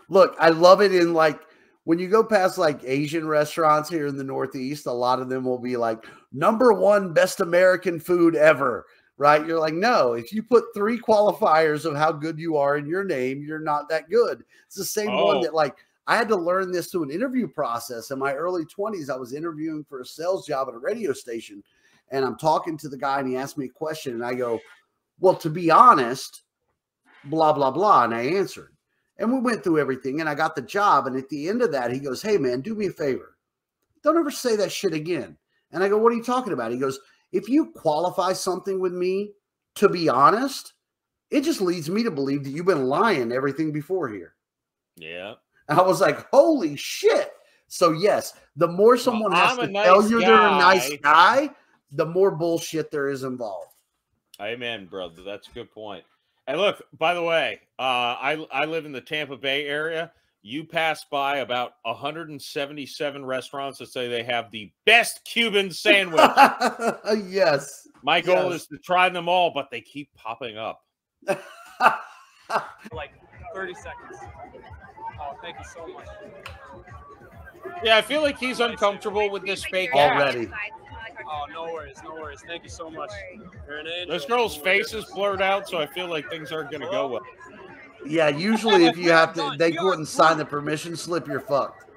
Look, I love it in like when you go past like Asian restaurants here in the Northeast, a lot of them will be like #1 best American food ever, right? You're like, no, if you put 3 qualifiers of how good you are in your name, you're not that good. It's the same one that like, I had to learn this through an interview process. In my early 20s, I was interviewing for a sales job at a radio station, and I'm talking to the guy, and he asked me a question, and I go, well, to be honest, blah, blah, blah, and I answered. And we went through everything, and I got the job, and at the end of that, he goes, hey, man, do me a favor. Don't ever say that shit again. And I go, what are you talking about? He goes, if you qualify something with me, to be honest, it just leads me to believe that you've been lying everything before here. Yeah. And I was like, holy shit. So, yes, the more someone has to tell you they're a nice guy, the more bullshit there is involved. Amen, brother. That's a good point. Hey, look, by the way, I live in the Tampa Bay area. You pass by about 177 restaurants that say they have the best Cuban sandwich. Yes. My goal is to try them all, but they keep popping up. Like 30 seconds. Oh, thank you so much. Yeah, I feel like he's uncomfortable with this fake already. Oh, no worries, no worries. Thank you so much. You're an angel. This girl's face is blurred out, so I feel like things aren't going to go well. Yeah, usually if you have to, they go and sign the permission slip, you're fucked.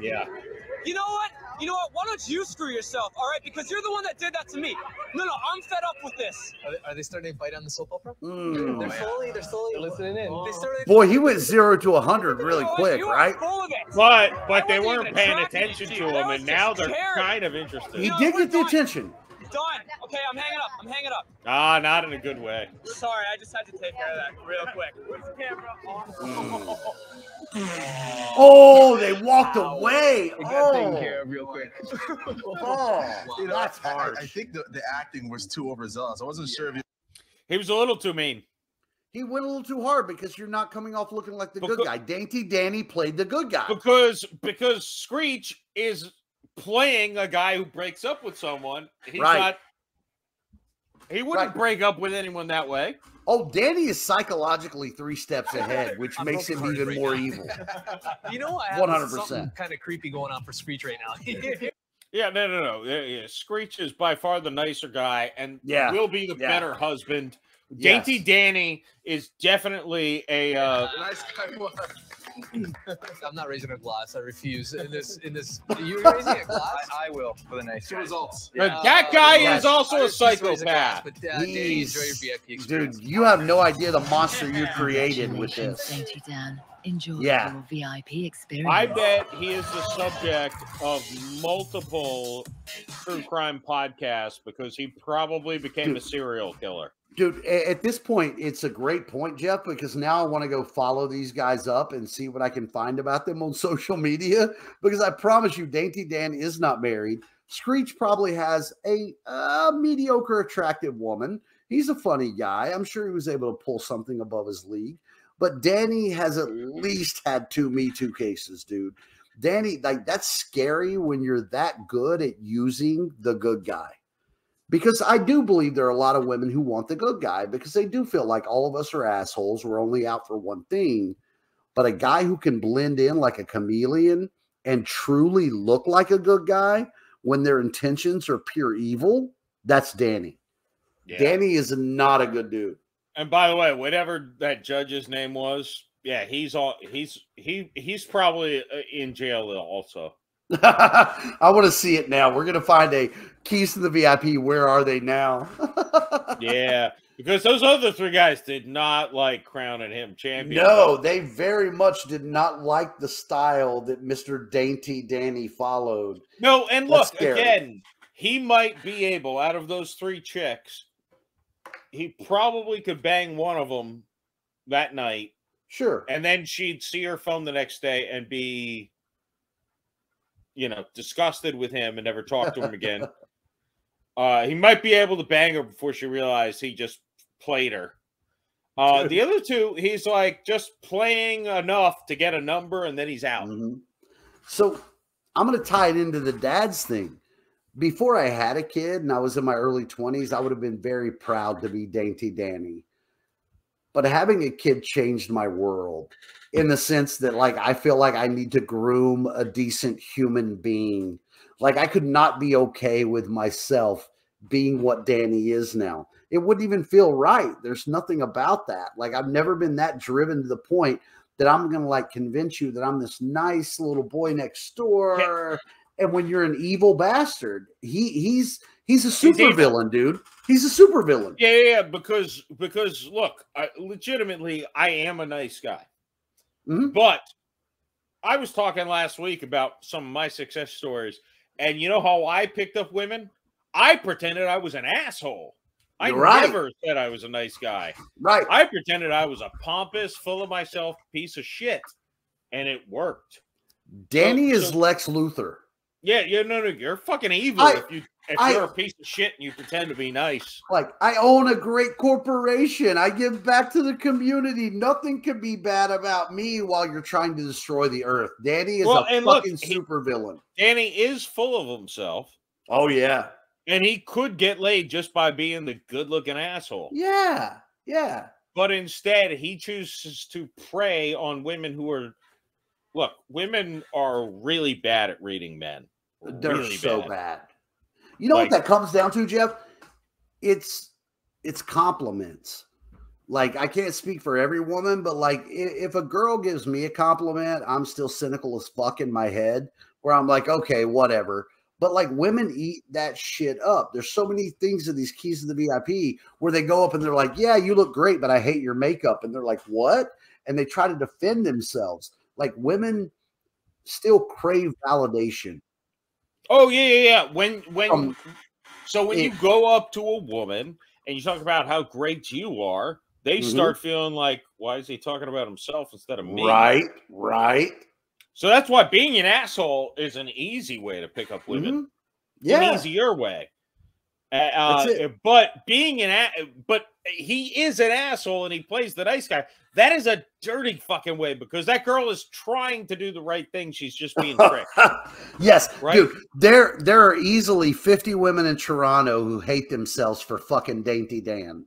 Yeah. You know what? You know what? Why don't you screw yourself, all right? Because you're the one that did that to me. No, I'm fed up with this. Are they starting to fight on the soap opera? Mm. They're slowly listening in. Boy, he went 0 to 100 really quick, right? But they weren't paying attention to him, and now they're kind of interested. He did get the attention. Done. Okay, I'm hanging up. Ah, not in a good way. Sorry, I just had to take care of that real quick. Where's the camera? Oh, they walked away. It got taken care of real quick. That's harsh. I think the acting was too overzealous. I wasn't sure if he was a little too mean. He went a little too hard because you're not coming off looking like the good guy. Dainty Danny played the good guy. Because Screech is playing a guy who breaks up with someone. He's not. He wouldn't break up with anyone that way. Oh, Danny is psychologically 3 steps ahead, which makes him even more evil. You know, I have 100% kind of creepy going on for Screech right now. Yeah, no. Yeah, Screech is by far the nicer guy and will be the better husband. Dainty Danny is definitely a nice guy. I'm not raising a glass. I refuse. In this, you're raising a glass. I will for the nice results. Yeah. That guy is also a psychopath. But Danny, enjoy your VIP experience. Dude, you have no idea the monster you created with this. Dainty Dan, enjoy your VIP experience. I bet he is the subject of multiple true crime podcasts because he probably became a serial killer. Dude, at this point, it's a great point, Jeff, because now I want to go follow these guys up and see what I can find about them on social media. Because I promise you, Dainty Dan is not married. Screech probably has a mediocre, attractive woman. He's a funny guy. I'm sure he was able to pull something above his league. But Danny has at least had 2 Me Too cases, dude. Danny, like, that's scary when you're that good at using the good guy. Because I do believe there are a lot of women who want the good guy because they do feel like all of us are assholes. We're only out for one thing. But a guy who can blend in like a chameleon and truly look like a good guy when their intentions are pure evil, that's Danny. Yeah. Danny is not a good dude. And by the way, whatever that judge's name was, yeah, he's probably in jail also. I want to see it now. We're going to find a keys to the VIP. Where are they now? Yeah, because those other 3 guys did not like crowning him champion. No, they very much did not like the style that Mr. Dainty Danny followed. No, and look, again, he might be able, out of those 3 chicks, he probably could bang one of them that night. Sure. And then she'd see her phone the next day and be, disgusted with him and never talk to him again. He might be able to bang her before she realized he just played her. The other 2, he's like just playing enough to get a number and then he's out. Mm-hmm. So I'm going to tie it into the dad's thing. Before I had a kid and I was in my early 20s, I would have been very proud to be Dainty Danny. But having a kid changed my world in the sense that, like, I feel like I need to groom a decent human being. Like, I could not be okay with myself being what Danny is now. It wouldn't even feel right. There's nothing about that. Like, I've never been that driven to the point that I'm going to, like, convince you that I'm this nice little boy next door. And when you're an evil bastard, he's a super villain, dude. He's a super villain. Yeah, because look, legitimately, I am a nice guy. Mm-hmm. But I was talking last week about some of my success stories, and you know how I picked up women? I pretended I was an asshole. I never said I was a nice guy. Right. I pretended I was a pompous, full of myself piece of shit, and it worked. Danny is Lex Luthor. Yeah, no, you're fucking evil. if you're a piece of shit and you pretend to be nice. Like, I own a great corporation. I give back to the community. Nothing can be bad about me while you're trying to destroy the earth. Danny is a fucking super villain. Danny is full of himself. Oh, yeah. And he could get laid just by being the good-looking asshole. Yeah, yeah. But instead, he chooses to prey on women who are... Look, women are really bad at reading men. They're really so bad. You know what that comes down to, Jeff? It's compliments. Like, I can't speak for every woman, but like if a girl gives me a compliment, I'm still cynical as fuck in my head, where I'm like, okay, whatever. But like, women eat that shit up. There's so many things in these keys to the VIP where they go up and they're like, yeah, you look great, but I hate your makeup. And they're like, what? And they try to defend themselves. Like, women still crave validation. Oh, yeah. When you go up to a woman and you talk about how great you are, they start feeling like, why is he talking about himself instead of me? Right. So that's why being an asshole is an easy way to pick up women. Yeah. An easier way. That's it. But he is an asshole and he plays the nice guy. That is a dirty fucking way, because that girl is trying to do the right thing. She's just being tricked. Yes, right? Dude. There are easily 50 women in Toronto who hate themselves for fucking Dainty Dan.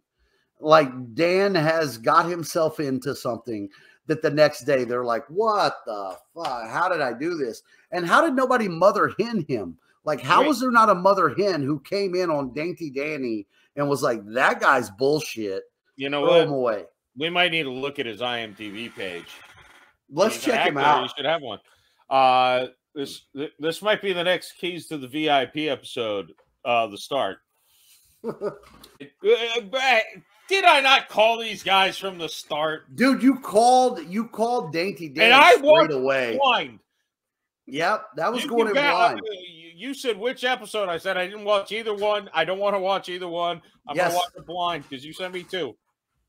Like, Dan has got himself into something that the next day they're like, what the fuck? How did I do this? And how did nobody mother hen him? Like, how was there not a mother hen who came in on Dainty Danny and was like, that guy's bullshit? You know Throw what? him away. We might need to look at his IMDb page. Let's check him out. You should have one. This might be the next Keys to the VIP episode. The start. Did I not call these guys from the start, dude? You called Dainty Dan, and I straight away. Blind. Yep, that was going in blind. You said which episode? I said I didn't watch either one. I don't want to watch either one. I'm going to watch it blind because you sent me 2.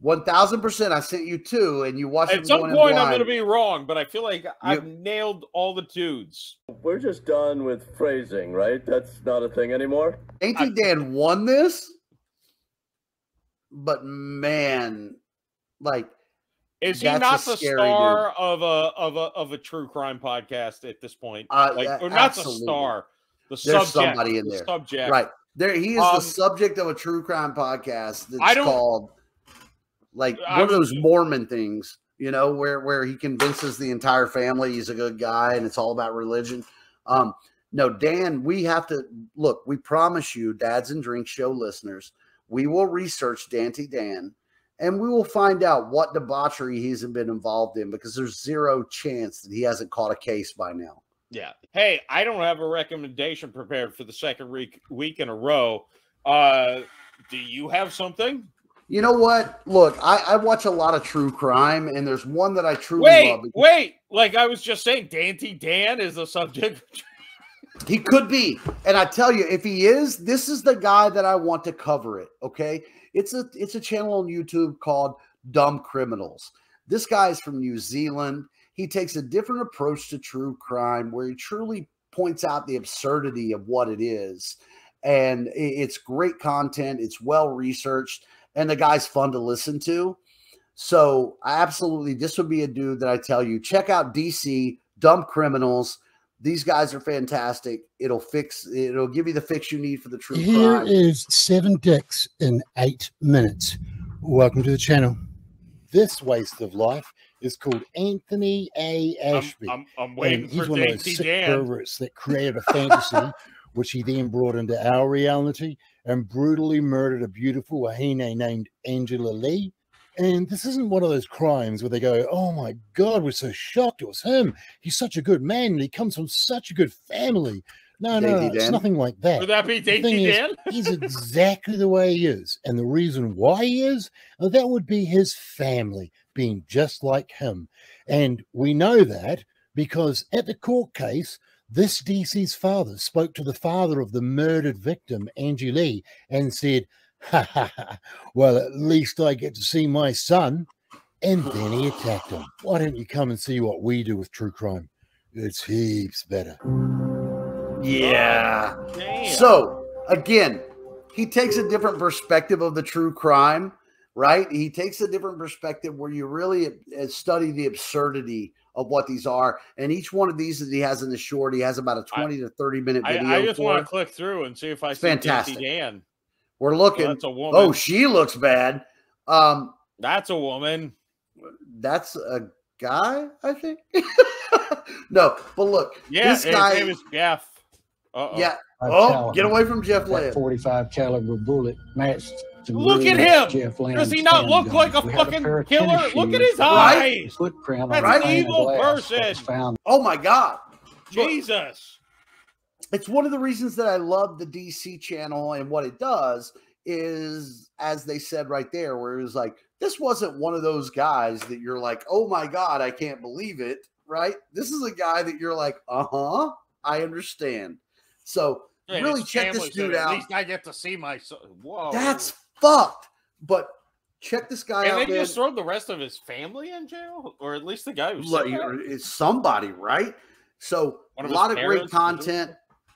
1000%. I sent you 2, and you watched. At some point, I'm going to be wrong, but I feel like I've nailed all the dudes. We're just done with phrasing, right? That's not a thing anymore. Dainty Dan won this, but man, like, is he not the star of a true crime podcast at this point? Or not the star, the subject. Somebody in there. Subject. Right there, he is the subject of a true crime podcast that's called, like, one of those Mormon things, you know, where he convinces the entire family he's a good guy and it's all about religion. No, Dan, we have to look. We promise you, Dads and Drink Show listeners, we will research Dainty Dan. And we will find out what debauchery he's been involved in, because there's zero chance that he hasn't caught a case by now. Yeah. Hey, I don't have a recommendation prepared for the second week in a row. Do you have something? You know what? Look, I watch a lot of true crime, and there's one that I truly love. Wait. Like I was just saying, Dainty Dan is the subject. He could be. And I tell you, if he is, this is the guy that I want to cover it, okay? It's a channel on YouTube called Dumb Criminals. This guy is from New Zealand. He takes a different approach to true crime, where he truly points out the absurdity of what it is. And it's great content. It's well researched, and the guy's fun to listen to. So absolutely, this would be a dude that I tell you, check out DC Dumb Criminals. These guys are fantastic. It'll give you the fix you need for the true crime. Here is 7 dicks in 8 minutes. Welcome to the channel. This waste of life is called Anthony A. Ashby. I'm waiting he's for one of those sick perverts that created a fantasy, which he then brought into our reality and brutally murdered a beautiful wahine named Angela Lee. And this isn't one of those crimes where they go, oh my God, we're so shocked it was him. He's such a good man, and he comes from such a good family. No, it's nothing like that. Would that be Dainty Dan? He's exactly the way he is. And the reason why he is, that would be his family being just like him. And we know that because at the court case, this DC's father spoke to the father of the murdered victim, Angie Lee, and said, ha ha ha, well, at least I get to see my son. And then he attacked him. Why don't you come and see what we do with true crime? It's heaps better. Yeah. So again, he takes a different perspective of the true crime, right? He takes a different perspective where you really study the absurdity of what these are. And each one of these that he has in the short, he has about a 20 to 30-minute video. I just want to click through and see if I see fantastic. Dainty Dan. We're looking. That's a woman. Oh, she looks bad. That's a woman. That's a guy, I think. No, but look. Yeah, this guy, his name is Jeff. Yeah. Oh, get away from Jeff Land. 45 caliber bullet matched. Look at him. Does he not look like a fucking killer? Look at his eyes. Footprint. That's an evil person. Oh my God. Jesus. It's one of the reasons that I love the DC channel, and what it does is, as they said right there, where it was like, this wasn't one of those guys that you're like, oh my God, I can't believe it, right? This is a guy that you're like, I understand. So really check this dude out. At least I get to see my son. Whoa. That's fucked. But check this guy out. And they just throw the rest of his family in jail? Or at least the guy who's it's somebody, right? So a lot of great content.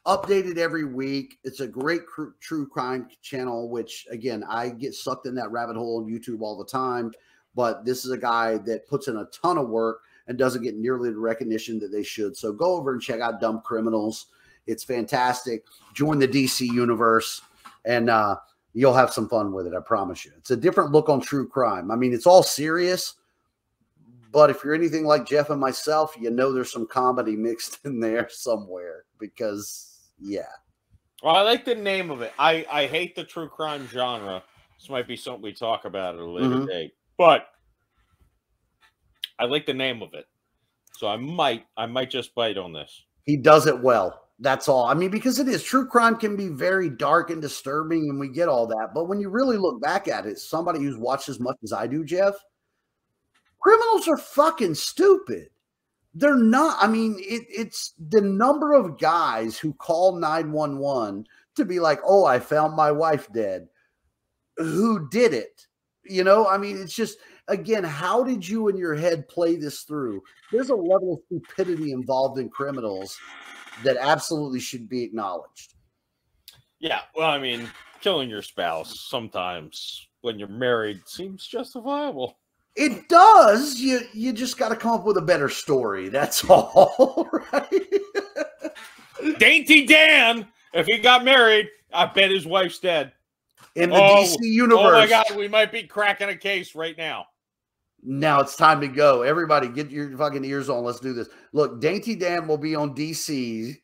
Updated every week. It's a great true crime channel, which, again, I get sucked in that rabbit hole on YouTube all the time. But this is a guy that puts in a ton of work and doesn't get nearly the recognition that they should. So go over and check out Dumb Criminals. It's fantastic. Join the DC universe, and you'll have some fun with it, I promise you. It's a different look on true crime. I mean, it's all serious, but if you're anything like Jeff and myself, you know there's some comedy mixed in there somewhere because... yeah. Well, I like the name of it. I hate the true crime genre. This might be something we talk about at a later date. But I like the name of it. So I might just bite on this. He does it well. That's all. I mean, because it is. True crime can be very dark and disturbing, and we get all that. But when you really look back at it, somebody who's watched as much as I do, Jeff, criminals are fucking stupid. They're not. I mean, it's the number of guys who call 911 to be like, oh, I found my wife dead. Who did it? You know, I mean, it's just, again, how did you in your head play this through? There's a level of stupidity involved in criminals that absolutely should be acknowledged. Yeah. Well, I mean, killing your spouse sometimes when you're married seems justifiable. It does. You just got to come up with a better story. That's all, right? Dainty Dan, if he got married, I bet his wife's dead. In the DC universe. Oh, my God. We might be cracking a case right now. Now it's time to go. Everybody, get your fucking ears on. Let's do this. Look, Dainty Dan will be on DC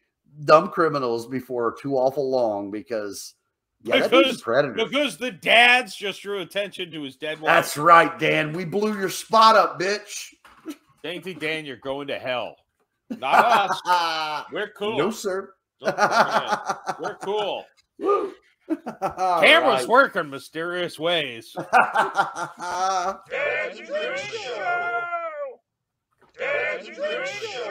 Dumb Criminals before too awful long because... yeah, that dude's a predator. Because the dads just drew attention to his dead wife. That's right, Dan. We blew your spot up, bitch. Dainty Dan, you're going to hell. Not us. We're cool. No, sir. We're cool. Cameras work in mysterious ways. Dad's a good show. Dad's a good show.